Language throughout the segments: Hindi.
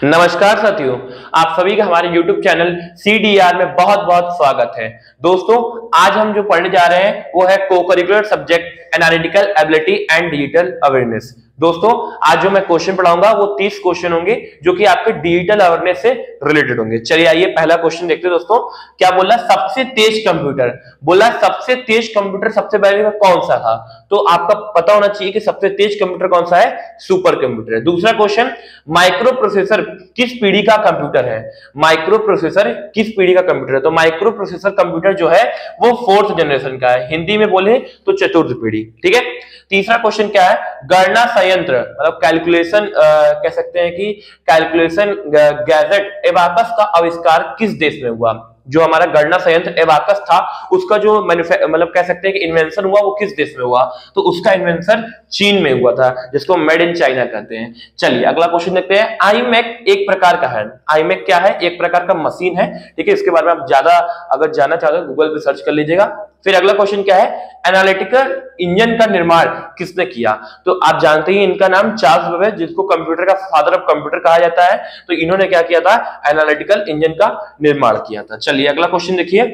नमस्कार साथियों, आप सभी का हमारे YouTube चैनल CDR में बहुत बहुत स्वागत है। दोस्तों, आज हम जो पढ़ने जा रहे हैं वो है co-curricular subject analytical ability and digital awareness. दोस्तों, आज जो मैं क्वेश्चन पढ़ाऊंगा वो 30 क्वेश्चन होंगे जो कि आपके डिजिटल अवेयरनेस से रिलेटेड होंगे। चलिए आइए पहला क्वेश्चन देखते हैं। दोस्तों, क्या बोला? सबसे तेज कंप्यूटर। बोला सबसे तेज कंप्यूटर सबसे पहले कौन सा था? तो आपका पता होना चाहिए कि सबसे तेज कंप्यूटर कौन सा है? सुपर कंप्यूटर है। दूसरा क्वेश्चन, माइक्रो प्रोसेसर किस पीढ़ी का कंप्यूटर है? माइक्रो प्रोसेसर किस पीढ़ी का कंप्यूटर है? तो माइक्रो प्रोसेसर कंप्यूटर जो है वो 4th जनरेशन का है। हिंदी में बोले तो चतुर्थ पीढ़ी। ठीक है। तीसरा क्वेश्चन क्या है? गणना संयंत्र मतलब कैलकुलेशन कह सकते हैं कि कैलकुलेशन गैजेट एबाकस का आविष्कार किस देश में हुआ? जो हमारा गणना संयंत्र एबाकस था उसका जो मतलब कह सकते हैं कि इन्वेंशन हुआ वो किस देश में हुआ? तो उसका इन्वेंशन चीन में हुआ था, जिसको मेड इन चाइना कहते हैं। चलिए अगला क्वेश्चन देखते हैं। आईमैक एक प्रकार का है। आईमैक क्या है? एक प्रकार का मशीन है। ठीक है, इसके बारे में आप ज्यादा अगर जानना चाहते हो गूगल पे सर्च कर लीजिएगा। फिर अगला क्वेश्चन क्या है? एनालिटिकल इंजन का निर्माण किसने किया? तो आप जानते ही इनका नाम चार्ल्स बेबेज है, जिसको कंप्यूटर का फादर ऑफ कंप्यूटर कहा जाता है। तो इन्होंने क्या किया था? एनालिटिकल इंजन का निर्माण किया था। चलिए अगला क्वेश्चन देखिए।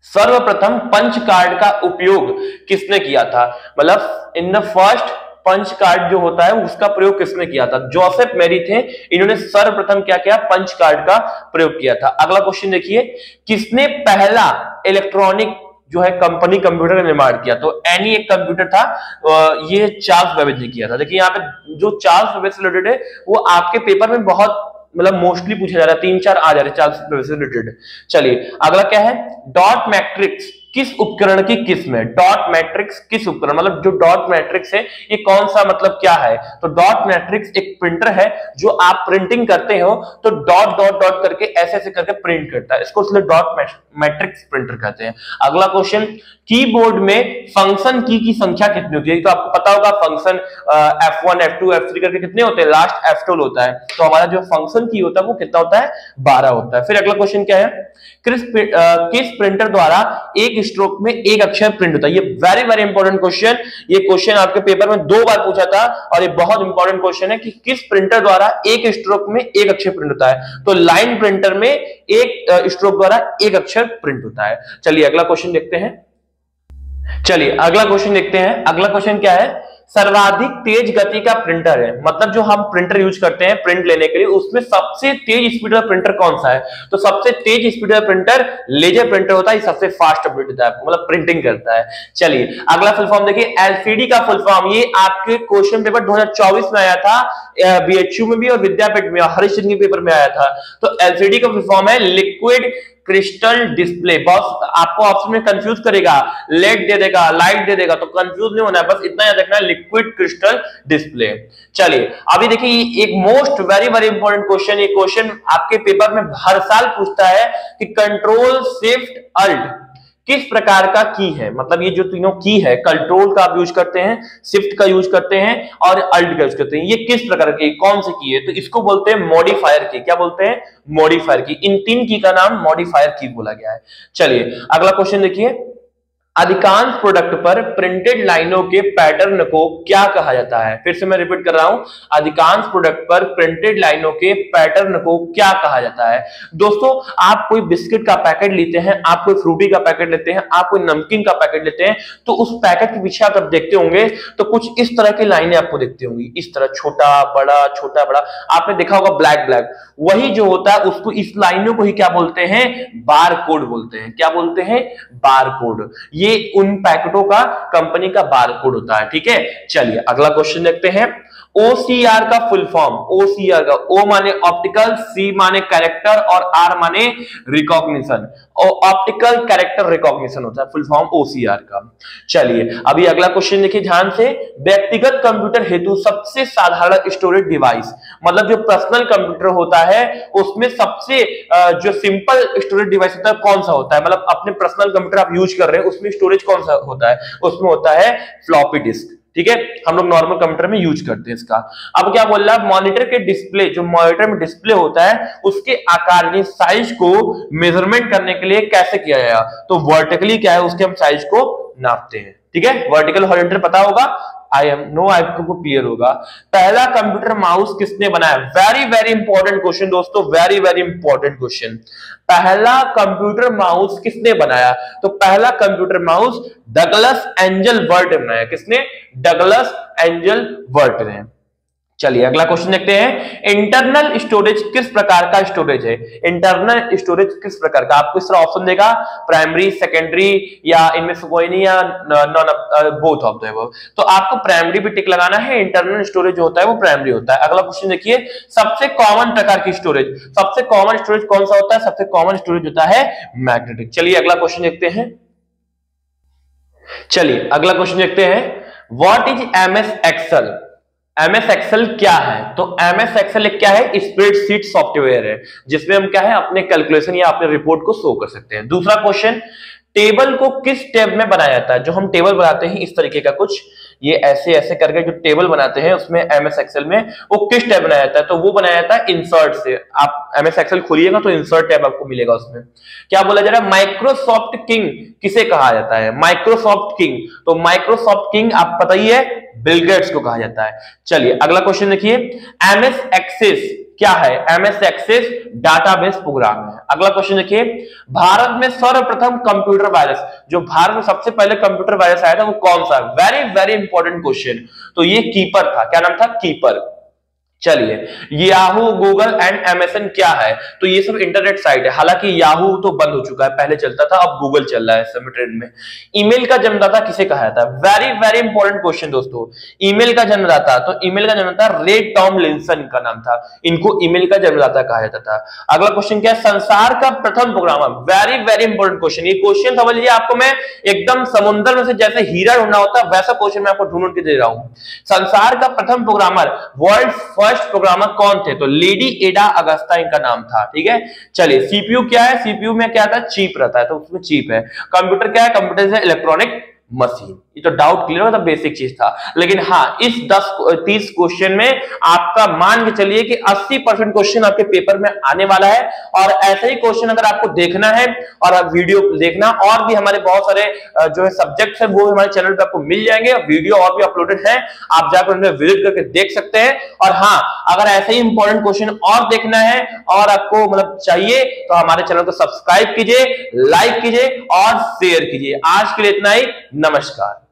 सर्वप्रथम पंच कार्ड का उपयोग किसने किया था? मतलब in the first punch card जो होता है उसका प्रयोग किसने किया था? जोसेफ मेरी थे, इन्होंने सर्वप्रथम क्या किया? पंच कार्ड का प्रयोग किया था। अगला क्वेश्चन देखिए। किसने पहला इलेक्ट्रॉनिक जो है कंपनी कंप्यूटर का निर्माण किया? तो एनी एक कंप्यूटर था, ये चार्ल्स बेबेज ने किया था। देखिए यहाँ पे जो चार्ल्स बेबेज से रिलेटेड है वो आपके पेपर में बहुत मतलब मोस्टली पूछा जा रहा है, 3-4 आ जा रहे चार्ल्स बेबेज से रिलेटेड। चलिए अगला क्या है? डॉट मैट्रिक्स किस उपकरण की किस्म है? डॉट मैट्रिक्स किस उपकरण मतलब जो डॉट मैट्रिक्स है ये कौन सा मतलब क्या है? तो डॉट मैट्रिक्स एक प्रिंटर है जो आप प्रिंटिंग करते हो तो डॉट डॉट डॉट करके ऐसे ऐसे करके प्रिंट करता है, इसको इसलिए डॉट मैट्रिक्स प्रिंटर कहते हैं। अगला क्वेश्चन, कीबोर्ड में फंक्शन की संख्या कितनी होती है? तो आपको पता होगा फंक्शन F1 F2 F3 करके कितने होते हैं? लास्ट F12 होता है। तो हमारा जो फंक्शन की होता है वो कितना होता है? 12 होता है। फिर अगला क्वेश्चन क्या है? किस प्रिंटर द्वारा एक स्ट्रोक में एक अक्षर प्रिंट होता है? ये वेरी वेरी इंपॉर्टेंट क्वेश्चन। ये क्वेश्चन आपके पेपर में 2 बार पूछा था और ये बहुत इंपॉर्टेंट क्वेश्चन है कि किस प्रिंटर द्वारा एक स्ट्रोक में एक अक्षर प्रिंट होता है? तो लाइन प्रिंटर में एक स्ट्रोक द्वारा एक अक्षर प्रिंट होता है। चलिए अगला क्वेश्चन देखते हैं। अगला क्वेश्चन क्या है? सर्वाधिक तेज गति का प्रिंटर है, मतलब जो हम प्रिंटर यूज करते हैं प्रिंट लेने के लिए उसमें सबसे तेज स्पीड का प्रिंटर कौन सा है? तो सबसे तेज स्पीड का प्रिंटर लेजर प्रिंटर होता है, सबसे फास्ट अपडेट होता है, मतलब प्रिंटिंग करता है। चलिए अगला फुल फॉर्म देखिए। एलसीडी का फुल फॉर्म, ये आपके क्वेश्चन पेपर 2024 में आया था, बीएचयू में भी और विद्यापीठ में, हरिश्चंद्र के पेपर में आया था। तो एलसीडी का फुल फॉर्म है लिक्विड क्रिस्टल डिस्प्ले। बस आपको ऑप्शन में कंफ्यूज करेगा, लेड दे देगा, लाइट दे देगा, तो कंफ्यूज नहीं होना है, बस इतना याद रखना है, लिक्विड क्रिस्टल डिस्प्ले। चलिए अभी देखिए एक most very very important question, ये क्वेश्चन आपके पेपर में हर साल पूछता है कि कंट्रोल शिफ्ट अल्ट किस प्रकार का की है? मतलब ये जो तीनों की है, कंट्रोल का आप यूज करते हैं, शिफ्ट का यूज करते हैं और अल्ट का यूज करते हैं, ये किस प्रकार की कौन सी की है? तो इसको बोलते हैं मॉडिफायर की। क्या बोलते हैं? मॉडिफायर की। इन 3 की का नाम मॉडिफायर की बोला गया है। चलिए अगला क्वेश्चन देखिए। अधिकांश प्रोडक्ट पर प्रिंटेड लाइनों के पैटर्न को क्या कहा जाता है? फिर से मैं रिपीट कर रहा हूं, अधिकांश प्रोडक्ट पर प्रिंटेड लाइनों के पैटर्न को क्या कहा जाता है? दोस्तों, आप कोई बिस्किट का पैकेट लेते हैं, आप कोई फ्रूटी का पैकेट लेते हैं, आप कोई नमकीन का पैकेट लेते हैं, तो उस पैकेट के पीछे आप देखते होंगे तो कुछ इस तरह की लाइनें आपको दिखती होंगी, इस तरह छोटा बड़ा छोटा बड़ा, आपने देखा होगा ब्लैक ब्लैक। वही जो होता है उसको, इस लाइनों को ही क्या बोलते हैं? बार कोड बोलते हैं। क्या बोलते हैं? Bar code. ये उन पैकेटों का कंपनी का बारकोड होता है। ठीक है। चलिए अगला क्वेश्चन देखते हैं। OCR का फुल फॉर्म, OCR का, O माने ऑप्टिकल, C माने कैरेक्टर और R माने रिकॉग्निशन। ऑप्टिकल कैरेक्टर रिकॉग्निशन होता है फुल फॉर्म OCR का। चलिए अभी अगला क्वेश्चन देखिए ध्यान से। व्यक्तिगत कंप्यूटर हेतु सबसे साधारण स्टोरेज डिवाइस, मतलब जो पर्सनल कंप्यूटर होता है उसमें सबसे जो सिंपल स्टोरेज डिवाइस होता है कौन सा होता है? मतलब अपने पर्सनल कंप्यूटर आप यूज कर रहे हैं उसमें स्टोरेज कौन सा होता है? उसमें होता है फ्लॉपी डिस्क। ठीक है, हम लोग नॉर्मल कंप्यूटर में यूज करते हैं इसका। अब क्या बोल रहा है? मॉनिटर के डिस्प्ले, जो मॉनिटर में डिस्प्ले होता है उसके आकार यानी साइज को मेजरमेंट करने के लिए कैसे किया जाएगा? तो वर्टिकली क्या है उसके हम साइज को नापते हैं। ठीक है, वर्टिकल हॉरिजॉन्टल पता होगा, आई एम नो आपको क्लियर होगा। पहला कंप्यूटर माउस किसने बनाया? वेरी वेरी इंपॉर्टेंट क्वेश्चन दोस्तों, वेरी वेरी इंपॉर्टेंट क्वेश्चन। पहला कंप्यूटर माउस किसने बनाया? तो पहला कंप्यूटर माउस डगलस एंजल वर्ट ने बनाया। किसने? डगलस एंजल वर्ट ने। चलिए अगला क्वेश्चन देखते हैं। इंटरनल स्टोरेज किस प्रकार का स्टोरेज है? इंटरनल स्टोरेज किस प्रकार का? आपको इस तरह ऑप्शन देगा, प्राइमरी, सेकेंडरी, या इनमें से कोई नहीं, या non both of the above. तो आपको प्राइमरी भी टिक लगाना है, इंटरनल स्टोरेज जो होता है वो प्राइमरी होता है। अगला क्वेश्चन देखिए, सबसे कॉमन प्रकार की स्टोरेज, सबसे कॉमन स्टोरेज कौन सा होता है? सबसे कॉमन स्टोरेज होता है मैग्नेटिक। चलिए अगला क्वेश्चन देखते हैं। चलिए अगला क्वेश्चन देखते हैं, what is MS Excel? MS Excel क्या है? तो एमएस एक्सेल एक क्या है? स्प्रेडशीट सॉफ्टवेयर है, जिसमें हम क्या है अपने कैलकुलेशन या अपने रिपोर्ट को शो कर सकते हैं। दूसरा क्वेश्चन, टेबल को किस टैब में बनाया जाता है? जो हम टेबल बनाते हैं इस तरीके का कुछ, ये ऐसे ऐसे करके जो टेबल बनाते हैं उसमें एमएस एक्सेल में, वो किस टैब बनाया जाता है? तो वो बनाया जाता है इंसर्ट से। आप एमएस एक्सेल खोलिएगा तो इंसर्ट टैब आपको मिलेगा। उसमें क्या बोला जा रहा है? माइक्रोसॉफ्ट किंग किसे कहा जाता है? Microsoft king. तो माइक्रोसॉफ्ट किंग आप पता ही है, बिल गेट्स को कहा जाता है। चलिए अगला क्वेश्चन देखिए, एमएस एक्सेस क्या है? एमएस एक्सेस डाटाबेस प्रोग्राम है। अगला क्वेश्चन देखिए, भारत में सर्वप्रथम कंप्यूटर वायरस, जो भारत में सबसे पहले कंप्यूटर वायरस आया था वो कौन सा? Very very important question. तो ये कीपर था। क्या नाम था? कीपर। चलिए, याहू, गूगल एंड एमएसएन क्या है? तो ये सब इंटरनेट साइट है। हालांकि याहू तो बंद हो चुका है, पहले चलता था, अब गूगल चल रहा है इस समय ट्रेंड में। ईमेल का जन्मदाता किसे कहा जाता है? वेरी वेरी इंपॉर्टेंट क्वेश्चन दोस्तों। ईमेल का जन्मदाता, तो ईमेल का जन्मदाता रे टॉमलिंसन का नाम था, इनको ईमेल का जन्मदाता कहा जाता था। अगला क्वेश्चन क्या है? संसार का प्रथम programmer. Very very important question. ये क्वेश्चन समझ लीजिए, आपको मैं एकदम समुद्र में से जैसे हीरा ढूंढना होता है वैसा क्वेश्चन मैं आपको ढूंढ के दे रहा हूं। संसार का प्रथम प्रोग्रामर, वर्ल्ड फर्स्ट प्रोग्रामर कौन थे? तो लेडी एडा अगस्ता इनका नाम था। ठीक है, चलिए सीपीयू क्या है? सीपीयू में क्या था? चिप रहता है, तो उसमें चिप है। कंप्यूटर क्या है? कंप्यूटर से इलेक्ट्रॉनिक मशीन। ये तो डाउट क्लियर होता, बेसिक चीज था। लेकिन हाँ, इस 30 क्वेश्चन में आपका मान के चलिए कि 80% क्वेश्चन आपके पेपर में आने वाला है। और ऐसे ही क्वेश्चन अगर आपको देखना है और आप वीडियो देखना, और भी हमारे बहुत सारे जो है सब्जेक्ट्स हैं वो हमारे चैनल पे आपको मिल जाएंगे, वीडियो और भी अपलोडेड है, आप जाकर उनमें विजिट करके देख सकते हैं। और हाँ, अगर ऐसे ही इंपॉर्टेंट क्वेश्चन और देखना है और आपको मतलब चाहिए तो हमारे चैनल को सब्सक्राइब कीजिए, लाइक कीजिए और शेयर कीजिए। आज के लिए इतना ही। नमस्कार।